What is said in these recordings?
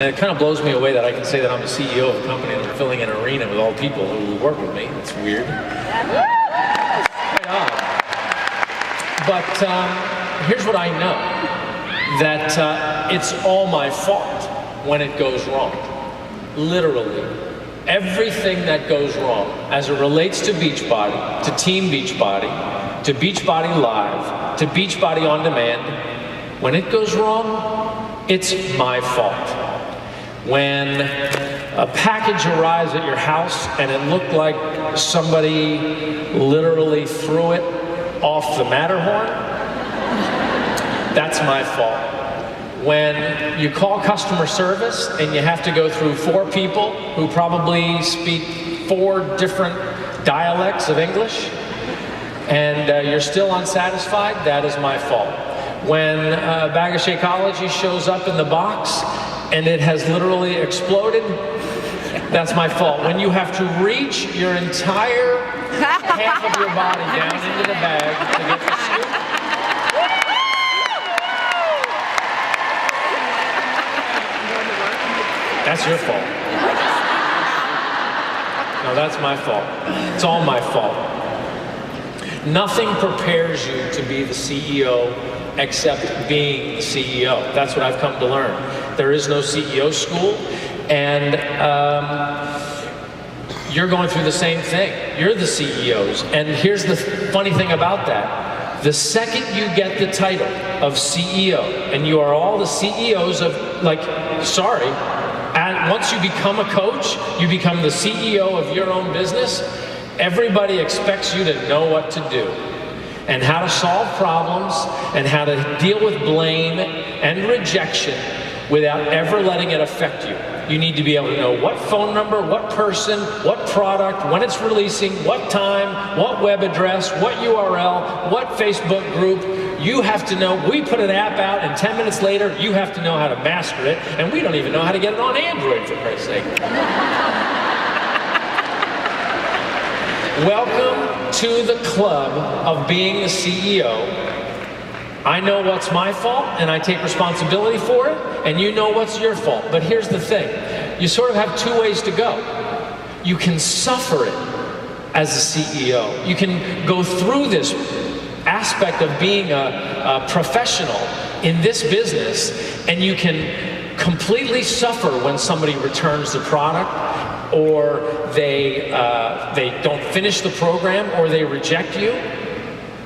And it kind of blows me away that I can say that I'm the CEO of a company and I'm filling an arena with all people who work with me. It's weird. Quite odd. But here's what I know. That it's all my fault when it goes wrong. Literally. Everything that goes wrong as it relates to Beachbody, to Team Beachbody, to Beachbody Live, to Beachbody On Demand, when it goes wrong, it's my fault. When a package arrives at your house and it looked like somebody literally threw it off the Matterhorn, that's my fault. When you call customer service and you have to go through 4 people who probably speak 4 different dialects of English and you're still unsatisfied, that is my fault. When a bag of Shakeology shows up in the box and it has literally exploded, that's my fault. When you have to reach your entire half of your body down into the bag to get the scoop, that's your fault. No, that's my fault. It's all my fault. Nothing prepares you to be the CEO except being the CEO. That's what I've come to learn. There is no CEO school, and you're going through the same thing. You're the CEOs, and here's the funny thing about that. The second you get the title of CEO, and you are all the CEOs of, and once you become a coach, you become the CEO of your own business, everybody expects you to know what to do and how to solve problems and how to deal with blame and rejection without ever letting it affect you. You need to be able to know what phone number, what person, what product, when it's releasing, what time, what web address, what URL, what Facebook group. You have to know. We put an app out and 10 minutes later, you have to know how to master it, and we don't even know how to get it on Android, for Christ's sake. Welcome to the club of being the CEO. I know what's my fault, and I take responsibility for it, and you know what's your fault. But here's the thing. You sort of have 2 ways to go. You can suffer it as a CEO. You can go through this aspect of being a professional in this business, and you can completely suffer when somebody returns the product, or they don't finish the program, or they reject you.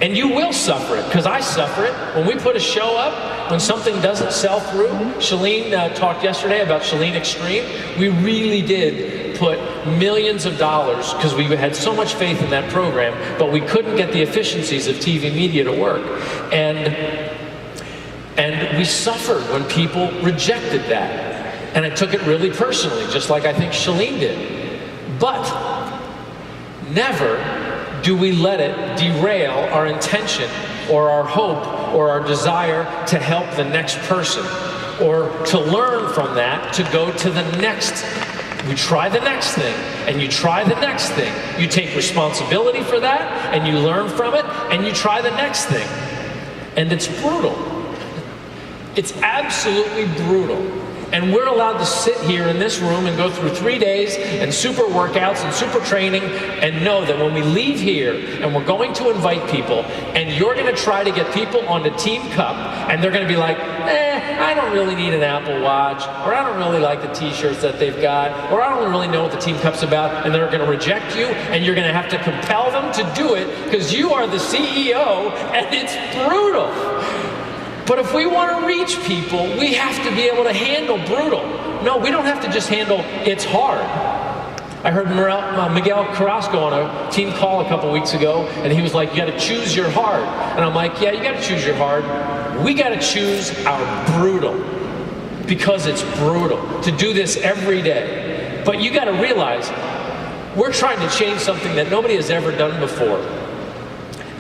And you will suffer it, because I suffer it. When we put a show up, when something doesn't sell through, Shalene talked yesterday about Shalene Extreme. We really did put millions of dollars, because we had so much faith in that program, but we couldn't get the efficiencies of TV media to work. And we suffered when people rejected that. And I took it really personally, just like I think Shalene did. But never do we let it derail our intention or our hope or our desire to help the next person, or to learn from that to go to the next. We try the next thing, and you try the next thing. You take responsibility for that, and you learn from it, and you try the next thing. And it's brutal. It's absolutely brutal. And we're allowed to sit here in this room and go through 3 days and super workouts and super training and know that when we leave here and we're going to invite people and you're going to try to get people onto Team Cup and they're going to be like, I don't really need an Apple Watch, or I don't really like the t-shirts that they've got, or I don't really know what the Team Cup's about, and they're going to reject you, and you're going to have to compel them to do it because you are the CEO, and it's brutal. But if we want to reach people, we have to be able to handle brutal. No, we don't have to just handle it's hard. I heard Miguel Carrasco on a team call a couple weeks ago, and he was like, you got to choose your hard. And I'm like, yeah, you got to choose your hard. We got to choose our brutal, because it's brutal to do this every day. But you got to realize, we're trying to change something that nobody has ever done before.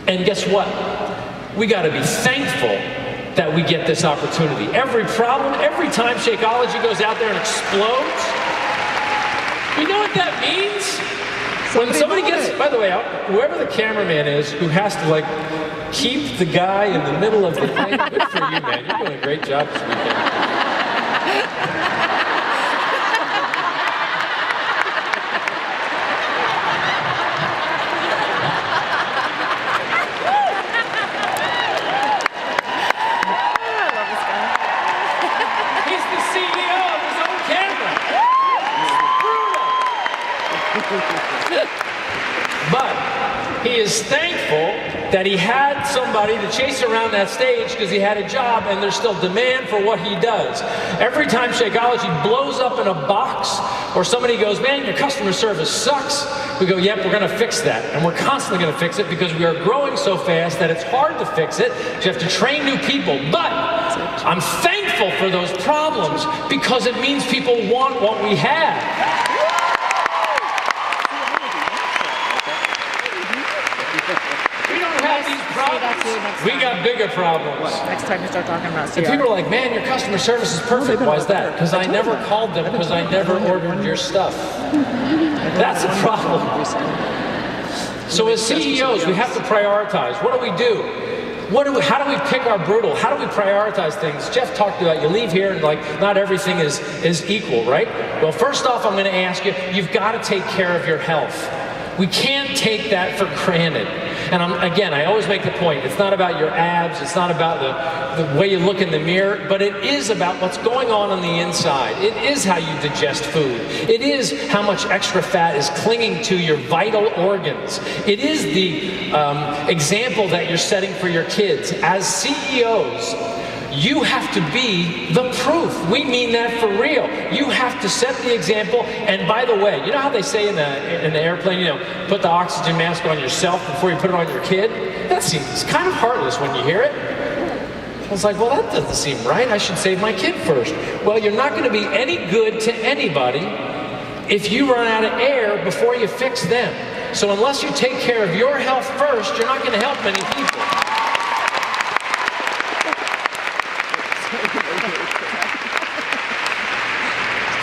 And guess what? We got to be thankful that we get this opportunity. Every problem, every time Shakeology goes out there and explodes, you know what that means? When somebody gets, by the way, whoever the cameraman is who has to keep the guy in the middle of the thing, good for you, man. You're doing a great job this weekend. But he is thankful that he had somebody to chase around that stage because he had a job and there's still demand for what he does. Every time Shakeology blows up in a box or somebody goes, man, your customer service sucks, we go, yep, we're going to fix that. And we're constantly going to fix it because we are growing so fast that it's hard to fix it. You have to train new people. But I'm thankful for those problems because it means people want what we have. We got bigger problems. Next time you start talking about CR. And people are like, man, your customer service is perfect. Why is that? Because I never called them because I never ordered your stuff. That's a problem. So as CEOs, we have to prioritize. What do we do? How do we pick our brutal? How do we prioritize things? Jeff talked about you leave here and like not everything is equal, right? Well, first off, I'm going to ask you, you've got to take care of your health. We can't take that for granted. And again, I always make the point, it's not about your abs, it's not about the way you look in the mirror, but it is about what's going on the inside. It is how you digest food. It is how much extra fat is clinging to your vital organs. It is the example that you're setting for your kids. As CEOs, you have to be the proof. We mean that for real. You have to set the example. And by the way, you know how they say in the airplane, you know, put the oxygen mask on yourself before you put it on your kid? That seems kind of heartless when you hear it. I was like, well, that doesn't seem right. I should save my kid first. Well, you're not going to be any good to anybody if you run out of air before you fix them. So unless you take care of your health first, you're not going to help many people.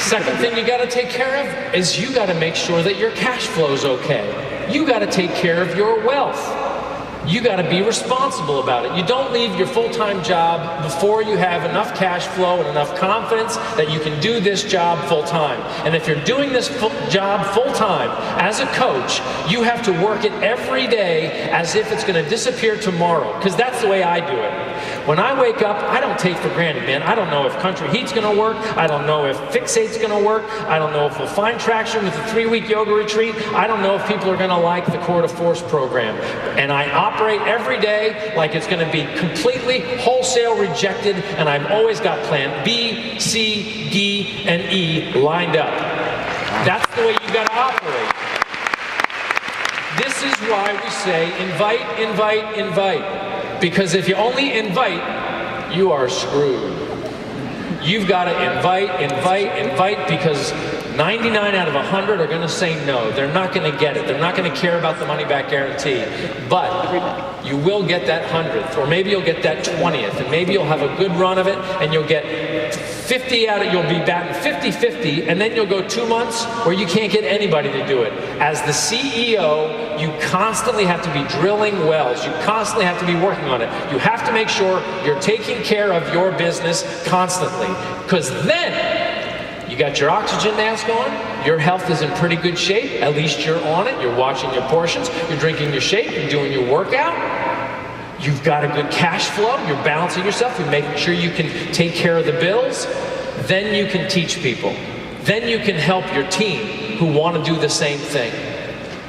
Second thing you got to take care of is you got to make sure that your cash flow is okay. You got to take care of your wealth. You got to be responsible about it. You don't leave your full-time job before you have enough cash flow and enough confidence that you can do this job full-time. And if you're doing this job full-time as a coach, you have to work it every day as if it's going to disappear tomorrow, because that's the way I do it. When I wake up, I don't take for granted, man. I don't know if Country Heat's going to work. I don't know if Fixate's going to work. I don't know if we'll find traction with the 3-week yoga retreat. I don't know if people are going to like the Core to Force program. And I operate every day like it's going to be completely wholesale rejected, and I've always got plan B, C, D, and E lined up. That's the way you got to operate. This is why we say invite, invite, invite. Because if you only invite, you are screwed. You've got to invite, invite, invite, because 99 out of 100 are going to say no. They're not going to get it. They're not going to care about the money-back guarantee. But you will get that 100th, or maybe you'll get that 20th, and maybe you'll have a good run of it, and you'll get 50 out of, you'll be batting 50-50, and then you'll go 2 months where you can't get anybody to do it. As the CEO, you constantly have to be drilling wells. You constantly have to be working on it. You have to make sure you're taking care of your business constantly, because then you got your oxygen mask on, your health is in pretty good shape, at least you're on it, you're watching your portions, you're drinking your shake, you're doing your workout, you've got a good cash flow, you're balancing yourself, you're making sure you can take care of the bills, then you can teach people. Then you can help your team who want to do the same thing.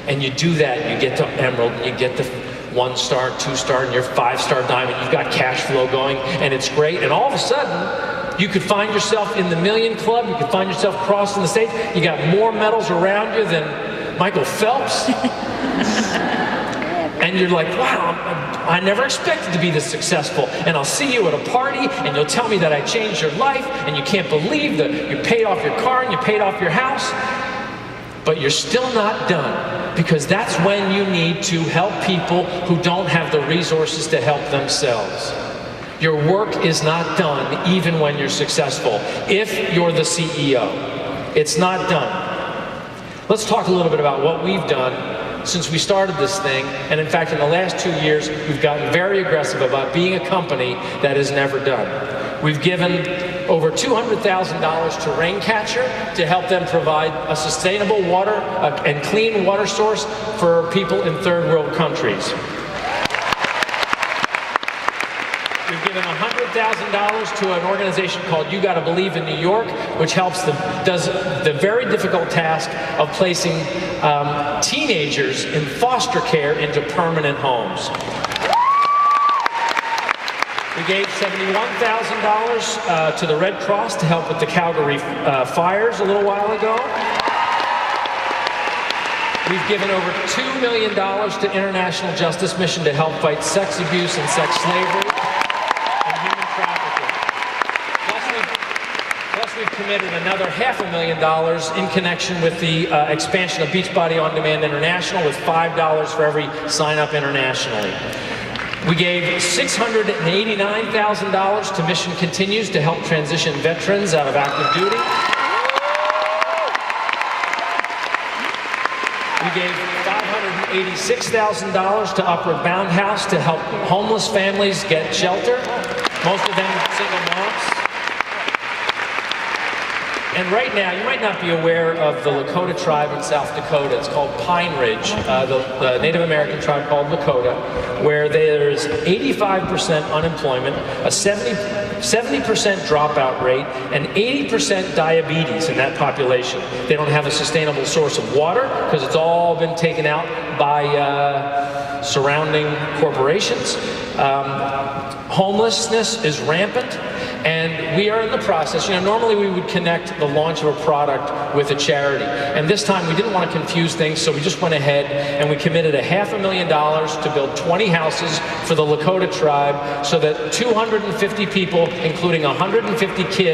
And you do that, you get to Emerald, and you get the 1-star, 2-star, and your 5-star diamond, you've got cash flow going, and it's great, and all of a sudden, you could find yourself in the million club. You could find yourself crossing the stage. You got more medals around you than Michael Phelps. And you're like, wow, I never expected to be this successful. And I'll see you at a party, and you'll tell me that I changed your life, and you can't believe that you paid off your car and you paid off your house. But you're still not done, because that's when you need to help people who don't have the resources to help themselves. Your work is not done even when you're successful, if you're the CEO. It's not done. Let's talk a little bit about what we've done since we started this thing. And in fact, in the last 2 years, we've gotten very aggressive about being a company that is never done. We've given over $200,000 to Raincatcher to help them provide a sustainable water and clean water source for people in third world countries. We've given $100,000 to an organization called You Gotta Believe in New York, which does the very difficult task of placing teenagers in foster care into permanent homes. We gave $71,000 to the Red Cross to help with the Calgary fires a little while ago. We've given over $2 million to International Justice Mission to help fight sex abuse and sex slavery and human trafficking. Plus we've committed another $500,000 in connection with the expansion of Beachbody On Demand International, with $5 for every sign-up internationally. We gave $689,000 to Mission Continues to help transition veterans out of active duty. We gave $586,000 to Upward Bound House to help homeless families get shelter, most of them single moms. And right now, you might not be aware of the Lakota tribe in South Dakota. It's called Pine Ridge, the Native American tribe called Lakota, where there's 85% unemployment, a 70% dropout rate, and 80% diabetes in that population. They don't have a sustainable source of water because it's all been taken out by surrounding corporations. Homelessness is rampant. And we are in the process, normally we would connect the launch of a product with a charity. And this time we didn't want to confuse things, so we just went ahead and we committed $500,000 to build 20 houses for the Lakota tribe so that 250 people, including 150 kids,